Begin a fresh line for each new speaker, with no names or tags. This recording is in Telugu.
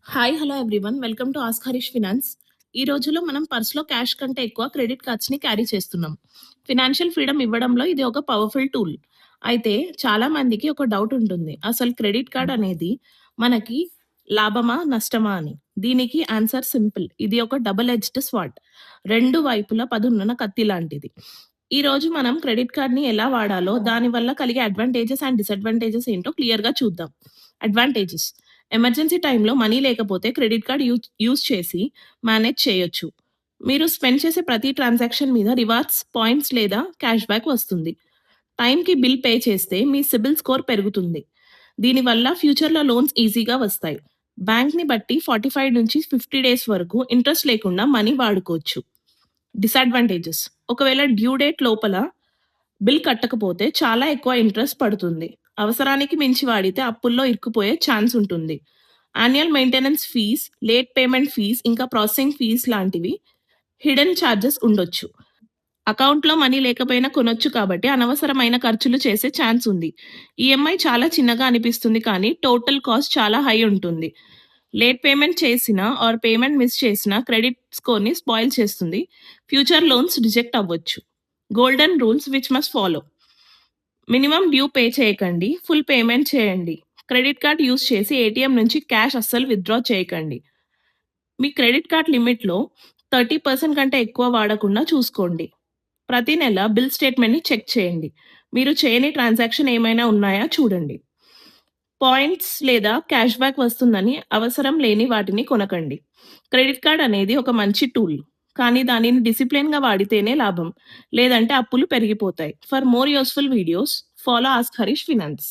Hi! Hello everyone. Welcome to ask Harish finance. ఈ రోజుల్లో మనం పర్స్‌లో క్యాష్ కంటే ఎక్కువ క్రెడిట్ కార్డ్స్‌ని క్యారీ చేస్తున్నాం. ఫినాన్షియల్ ఫ్రీడమ్ ఇవ్వడంలో ఇది ఒక పవర్‌ఫుల్ టూల్. అయితే చాలా మందికి ఒక డౌట్ ఉంటుంది. అసలు క్రెడిట్ కార్డ్ అనేది మనకి లాభమా? నష్టమా అని. దీనికి ఆన్సర్ సింపుల్. ఇది ఒక డబుల్ ఎడ్జ్డ్ స్వార్డ్. రెండు వైపులా పదునున్న కత్తి లాంటిది. ఈరోజు మనం క్రెడిట్ కార్డ్‌ని ఎలా వాడాలో, దానివల్ల కలిగే అడ్వాంటేజెస్ అండ్ డిసడ్వాంటేజెస్ ఏంటో క్లియర్‌గా చూద్దాం. అడ్వాంటేజెస్: ఎమర్జెన్సీ టైంలో మనీ లేకపోతే క్రెడిట్ కార్డ్ యూజ్ చేసి మేనేజ్ చేయొచ్చు. మీరు స్పెండ్ చేసే ప్రతి ట్రాన్సాక్షన్ మీద రివార్డ్స్, పాయింట్స్ లేదా క్యాష్ బ్యాక్ వస్తుంది. టైంకి బిల్ పే చేస్తే మీ సిబిల్ స్కోర్ పెరుగుతుంది. దీనివల్ల ఫ్యూచర్‌లో లోన్స్ ఈజీగా వస్తాయి. బ్యాంక్‌ని బట్టి 45-50 డేస్ వరకు ఇంట్రెస్ట్ లేకుండా మనీ వాడుకోవచ్చు. డిసడ్వాంటేజెస్: ఒకవేళ డ్యూ డేట్ లోపల బిల్ కట్టకపోతే చాలా ఎక్కువ ఇంట్రెస్ట్ పడుతుంది. అవసరానికి మించి వాడితే అప్పుల్లో ఇరుక్కుపోయే ఛాన్స్ ఉంటుంది. Annual maintenance fee, late payment fee, ఇంకా ప్రాసెసింగ్ ఫీజ్ లాంటివి హిడెన్ చార్జెస్ ఉండొచ్చు. అకౌంట్‌లో మనీ లేకపోయినా కొనొచ్చు కాబట్టి అనవసరమైన ఖర్చులు చేసే ఛాన్స్ ఉంది. ఈఎంఐ చాలా చిన్నగా అనిపిస్తుంది కానీ టోటల్ కాస్ట్ చాలా హై ఉంటుంది. లేట్ పేమెంట్ చేసినా పేమెంట్ మిస్ చేసినా క్రెడిట్ స్కోర్‌ని స్పాయిల్ చేస్తుంది. ఫ్యూచర్ లోన్స్ రిజెక్ట్ అవ్వచ్చు. Golden rules which must follow: minimum due pay చేయకండి. ఫుల్ పేమెంట్ చేయండి. క్రెడిట్ కార్డ్ యూజ్ చేసి ఏటీఎం నుంచి క్యాష్ అస్సలు విత్‌డ్రా చేయకండి. మీ క్రెడిట్ కార్డ్ లిమిట్‌లో 30% కంటే ఎక్కువ వాడకుండా చూసుకోండి. ప్రతి నెల బిల్ స్టేట్మెంట్‌ని చెక్ చేయండి. మీరు చేయని ట్రాన్సాక్షన్ ఏమైనా ఉన్నాయా చూడండి. పాయింట్స్ లేదా క్యాష్ బ్యాక్ వస్తుందని అవసరం లేని వాటిని కొనకండి. క్రెడిట్ కార్డ్ అనేది ఒక మంచి టూల్. కానీ దానిని డిసిప్లిన్‌గా వాడితేనే లాభం. లేదంటే అప్పులు పెరిగిపోతాయి. For more useful videos follow ask Harish finance.